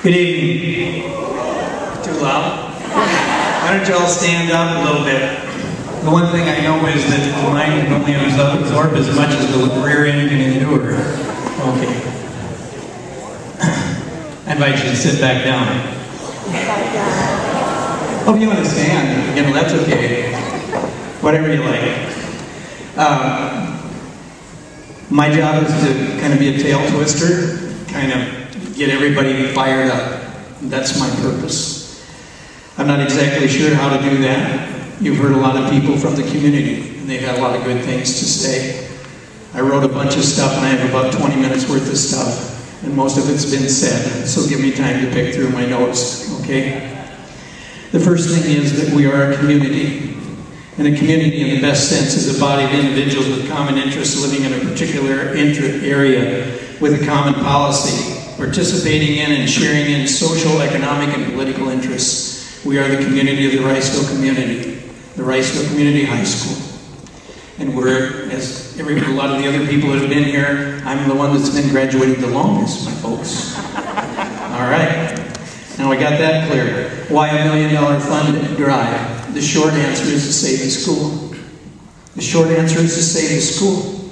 Good evening. Too loud? Why don't you all stand up a little bit? The one thing I know is that the mind can only absorb as much as the rear end can endure. Okay. I invite you to sit back down. Oh, if you want to stand, you know, that's okay. Whatever you like. My job is to kind of be a tail twister, kind of get everybody fired up. That's my purpose. I'm not exactly sure how to do that. You've heard a lot of people from the community, and they've had a lot of good things to say. I wrote a bunch of stuff, and I have about 20 minutes worth of stuff, and most of it's been said, so give me time to pick through my notes, okay? The first thing is that we are a community. And a community in the best sense is a body of individuals with common interests living in a particular area with a common policy, participating in and sharing in social, economic, and political interests. We are the community of the Riceville community, the Riceville Community High School. And we're, as a lot of the other people that have been here, I'm the one that's been graduating the longest, my folks. All right. Now we got that clear. Why $1 million fund drive? The short answer is to save the school. The short answer is to save the school.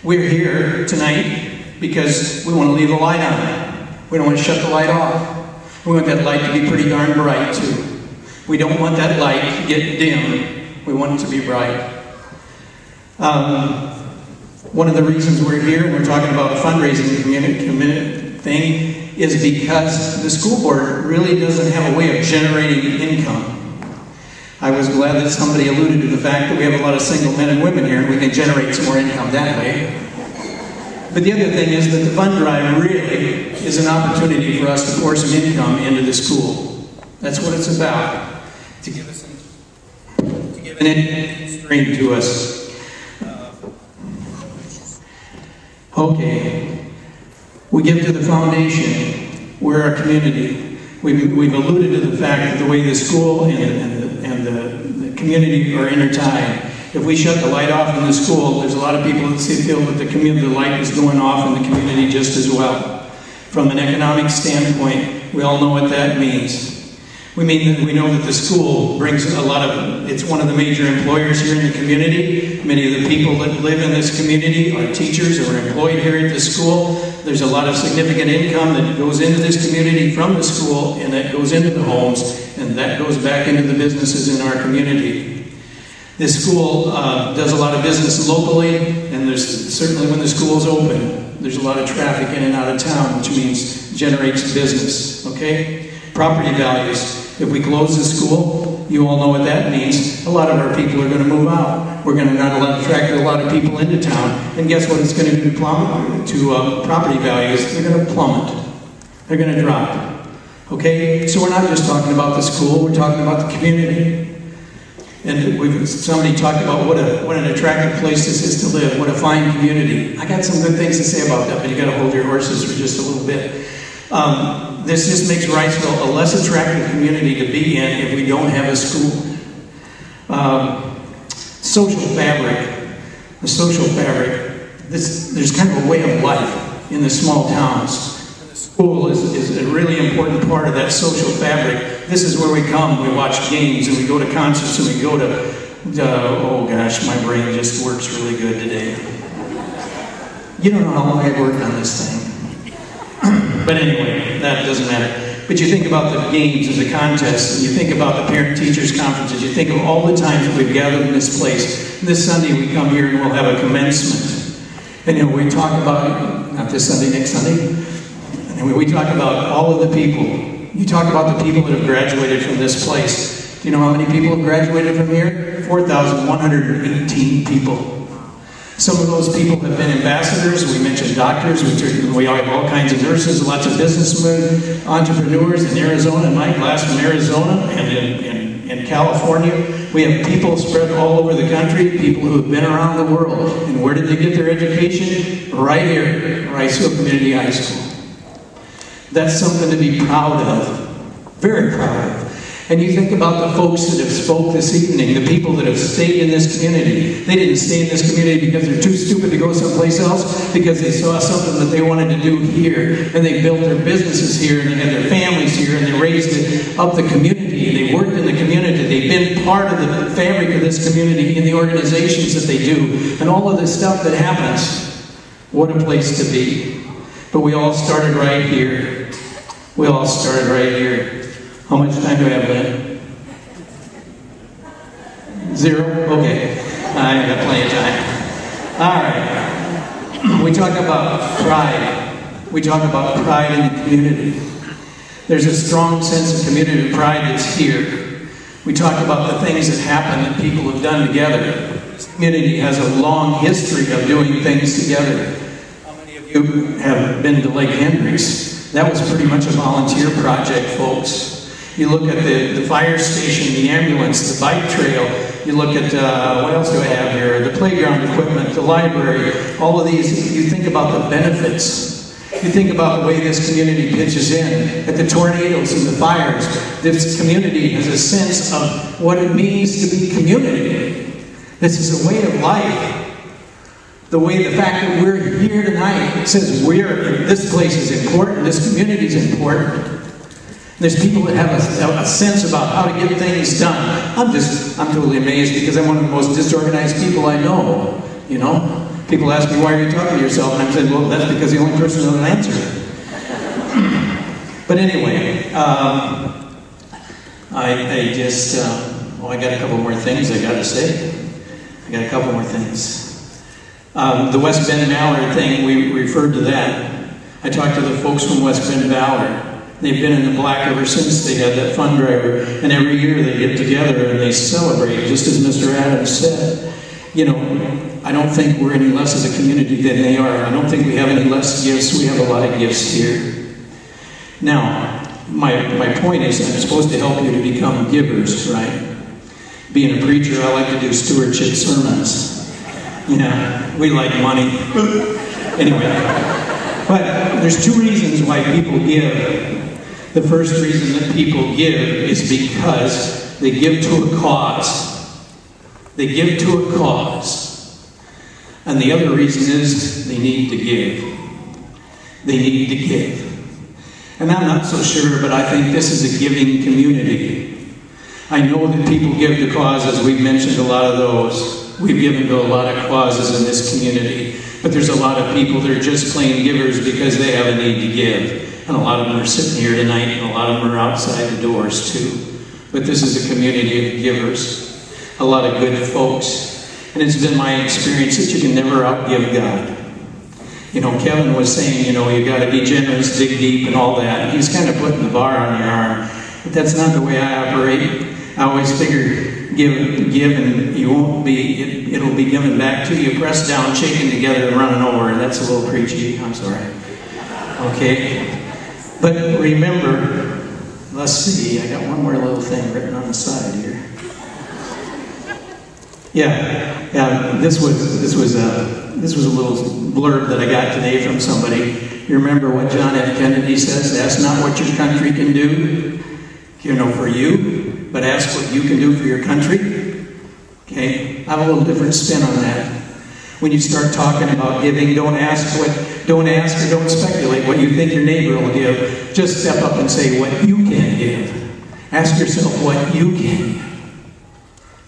We're here tonight because we want to leave the light on. We don't want to shut the light off. We want that light to be pretty darn bright too. We don't want that light to get dim. We want it to be bright. One of the reasons we're here and we're talking about a fundraising community thing is because the school board really doesn't have a way of generating income. I was glad that somebody alluded to the fact that we have a lot of single men and women here and we can generate some more income that way. But the other thing is that the fund drive really is an opportunity for us to pour some income into the school. That's what it's about. To give an income stream to us. Okay. We give to the foundation. We're a community. We've alluded to the fact that the way the school and the community are intertied. If we shut the light off in the school, there's a lot of people that feel that the light is going off in the community just as well. From an economic standpoint, we all know what that means. We know that the school brings a lot of, it's one of the major employers here in the community. Many of the people that live in this community are teachers or are employed here at the school. There's a lot of significant income that goes into this community from the school, and that goes into the homes, and that goes back into the businesses in our community. This school does a lot of business locally, and there's certainly when the school is open, there's a lot of traffic in and out of town, which means generates business, okay? Property values. If we close the school, you all know what that means. A lot of our people are going to move out. We're going to not attract a lot of people into town. And guess what it's going to do to property values? They're going to plummet. They're going to drop. Okay? So we're not just talking about the school, we're talking about the community. And somebody talked about what an attractive place this is to live, what a fine community. I got some good things to say about that, but you got to hold your horses for just a little bit. This just makes Riceville a less attractive community to be in if we don't have a school. Social fabric. The social fabric. There's kind of a way of life in the small towns. The school is a really important part of that social fabric. This is where we come, we watch games, and we go to concerts, and we go to oh gosh, my brain just works really good today. You don't know how long I've worked on this thing. But anyway, that doesn't matter. But you think about the games and the contests, and you think about the parent-teachers conferences, you think of all the times that we've gathered in this place. And this Sunday we come here and we'll have a commencement. And you know, we talk about, not this Sunday, next Sunday, and we talk about all of the people. You talk about the people that have graduated from this place. Do you know how many people have graduated from here? 4,118 people. Some of those people have been ambassadors. We mentioned doctors. We have all kinds of nurses, lots of businessmen, entrepreneurs in Arizona. Mike last from Arizona and in California. We have people spread all over the country, people who have been around the world. And where did they get their education? Right here, Riceville Community High School. That's something to be proud of. Very proud of. And you think about the folks that have spoke this evening, the people that have stayed in this community. They didn't stay in this community because they're too stupid to go someplace else, because they saw something that they wanted to do here, and they built their businesses here, and they had their families here, and they raised up the community. They worked in the community. They've been part of the fabric of this community in the organizations that they do, and all of this stuff that happens. What a place to be. But we all started right here. We all started right here. How much time do I have left? 0? Okay. I got plenty of time. All right. We talk about pride. We talk about pride in the community. There's a strong sense of community pride that's here. We talk about the things that happen that people have done together. This community has a long history of doing things together. How many of you have been to Lake Hendricks? That was pretty much a volunteer project, folks. You look at the fire station, the ambulance, the bike trail. You look at, what else do I have here? The playground equipment, the library, all of these. You think about the benefits. You think about the way this community pitches in. At the tornadoes and the fires, this community has a sense of what it means to be community. This is a way of life. The fact that we're here tonight says this place is important, this community is important. There's people that have a sense about how to get things done. I'm totally amazed because I'm one of the most disorganized people I know. You know, people ask me, why are you talking to yourself? And I'm saying, well, that's because the only person who can answer it. But anyway, I got a couple more things I got to say. I got a couple more things. The West Bend Mallard thing, we referred to that. I talked to the folks from West Bend Mallard. They've been in the black ever since they had that fund driver, and every year they get together and they celebrate, just as Mr. Adams said. You know, I don't think we're any less as a community than they are. I don't think we have any less gifts. We have a lot of gifts here. Now, my point is I'm supposed to help you to become givers, right? Being a preacher, I like to do stewardship sermons. Yeah, we like money. Anyway, but there's 2 reasons why people give. The first reason that people give is because they give to a cause. They give to a cause. And the other reason is they need to give. They need to give. And I'm not so sure, but I think this is a giving community. I know that people give to causes. We've mentioned a lot of those. We've given to a lot of causes in this community. But there's a lot of people that are just plain givers because they have a need to give. And a lot of them are sitting here tonight, and a lot of them are outside the doors too. But this is a community of givers. A lot of good folks. And it's been my experience that you can never outgive God. You know, Kevin was saying, you know, you got to be generous, dig deep, and all that. And he's kind of putting the bar on your arm. But that's not the way I operate. I always figure give and you won't be, it'll be given back to you, pressed down, shaken together, and running over. That's a little preachy. I'm sorry. Okay. But remember, let's see, I got one more little thing written on the side here. Yeah, this was a little blurb that I got today from somebody. You remember what John F. Kennedy says? Ask not what your country can do, you know, for you, but ask what you can do for your country. Okay, I have a little different spin on that. When you start talking about giving, don't ask or don't speculate what you think your neighbor will give. Just step up and say what you can give. Ask yourself what you can give.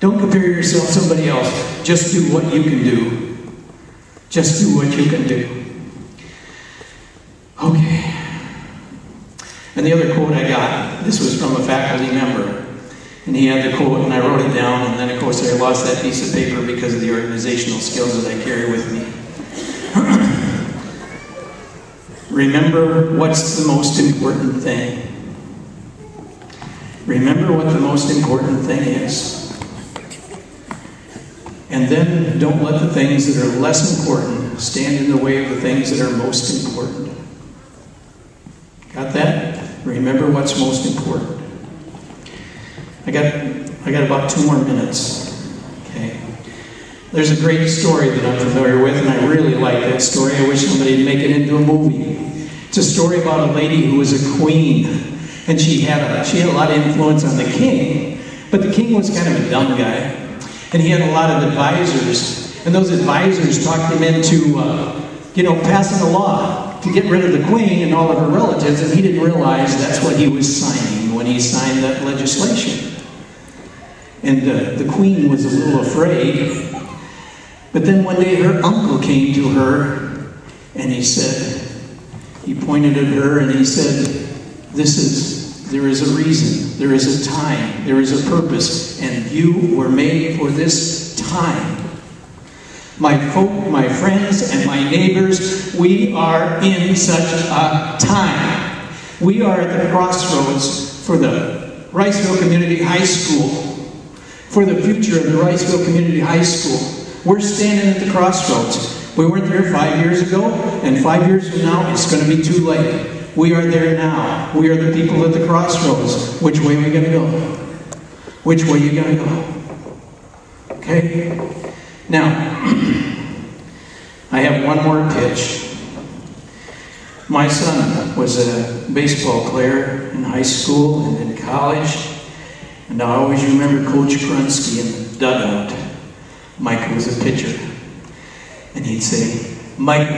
Don't compare yourself to somebody else. Just do what you can do. Just do what you can do. Okay. And the other quote I got, this was from a faculty member. And he had the quote, and I wrote it down, and then of course I lost that piece of paper because of the organizational skills that I carry with me. Remember what's the most important thing. Remember what the most important thing is. And then don't let the things that are less important stand in the way of the things that are most important. Got that? Remember what's most important. I got about 2 more minutes. Okay. There's a great story that I'm familiar with, and I really like that story. I wish somebody would make it into a movie. It's a story about a lady who was a queen. And she had a lot of influence on the king, but the king was kind of a dumb guy. And he had a lot of advisors, and those advisors talked him into, passing a law to get rid of the queen and all of her relatives, and he didn't realize that's what he was signing when he signed that legislation. And the queen was a little afraid. But then one day her uncle came to her, and he pointed at her and he said, there is a reason, there is a time, there is a purpose, and you were made for this time. My folk, my friends, and my neighbors, we are in such a time. We are at the crossroads for the Riceville Community High School, for the future of the Riceville Community High School. We're standing at the crossroads. We weren't there 5 years ago, and 5 years from now, it's going to be too late. We are there now. We are the people at the crossroads. Which way are we going to go? Which way are you going to go? Okay? Now, I have one more pitch. My son was a baseball player in high school and in college, and I always remember Coach Krunsky in the dugout. Mike was a pitcher, and he'd say, "Mike,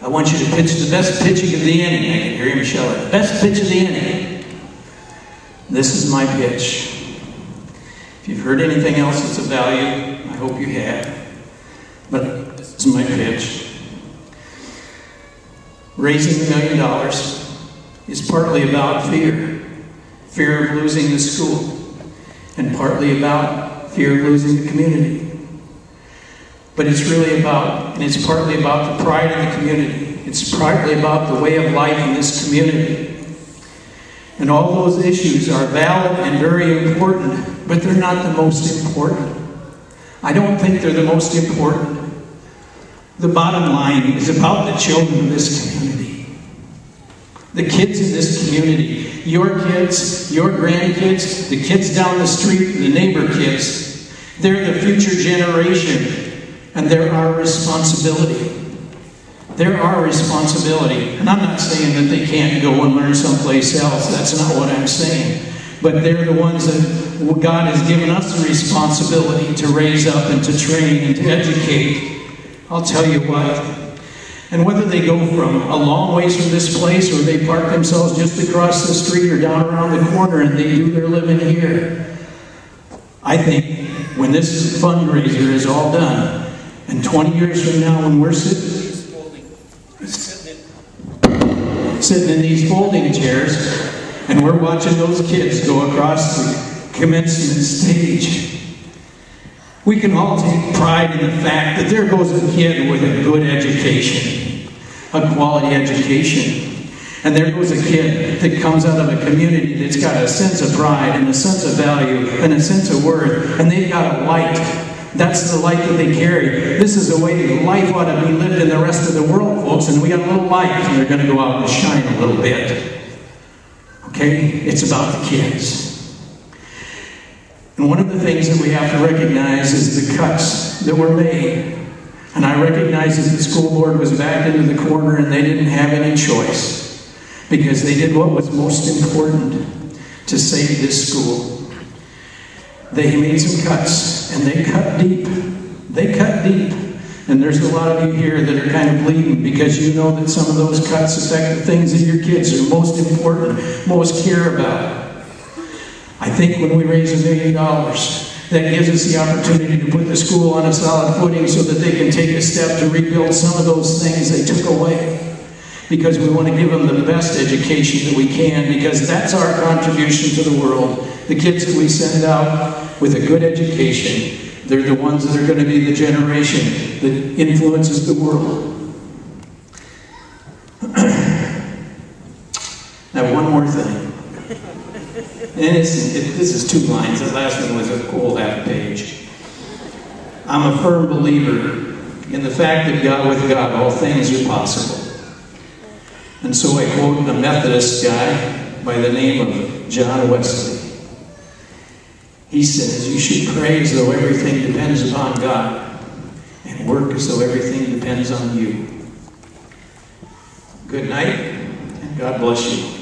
I want you to pitch the best pitching of the inning." I can hear him shout it. "Best pitch of the inning." This is my pitch. If you've heard anything else that's of value, I hope you have. But this is my pitch. Raising $1 million is partly about fear. Fear of losing the school. And partly about fear of losing the community. But it's really about, and it's partly about the pride of the community. It's partly about the way of life in this community. And all those issues are valid and very important, but they're not the most important. I don't think they're the most important. The bottom line is about the children of this community. The kids in this community. Your kids, your grandkids, the kids down the street, the neighbor kids. They're the future generation. And they're our responsibility. They're our responsibility. And I'm not saying that they can't go and learn someplace else. That's not what I'm saying. But they're the ones that God has given us the responsibility to raise up and to train and to educate. I'll tell you what. And whether they go from a long ways from this place or they park themselves just across the street or down around the corner and they do their living here, I think when this fundraiser is all done, and 20 years from now, when we're sitting in these folding chairs, and we're watching those kids go across the commencement stage, we can all take pride in the fact that there goes a kid with a good education, a quality education. And there goes a kid that comes out of a community that's got a sense of pride and a sense of value and a sense of worth, and they've got a light. That's the light that they carry. This is the way life ought to be lived in the rest of the world, folks. And we got a little light, and they're going to go out and shine a little bit. Okay? It's about the kids. And one of the things that we have to recognize is the cuts that were made. And I recognize that the school board was backed into the corner, and they didn't have any choice. Because they did what was most important to save this school. They made some cuts, and they cut deep. They cut deep. And there's a lot of you here that are kind of bleeding because you know that some of those cuts affect the things that your kids are most important, most care about. I think when we raise $1 million, that gives us the opportunity to put the school on a solid footing so that they can take a step to rebuild some of those things they took away. Because we want to give them the best education that we can, because that's our contribution to the world. The kids that we send out with a good education, they're the ones that are going to be the generation that influences the world. Now, one more thing. And this is 2 lines. The last one was a whole half page. I'm a firm believer in the fact that with God, all things are possible. And so I quote a Methodist guy by the name of John Wesley. He says, you should pray as though everything depends upon God, and work as though everything depends on you. Good night, and God bless you.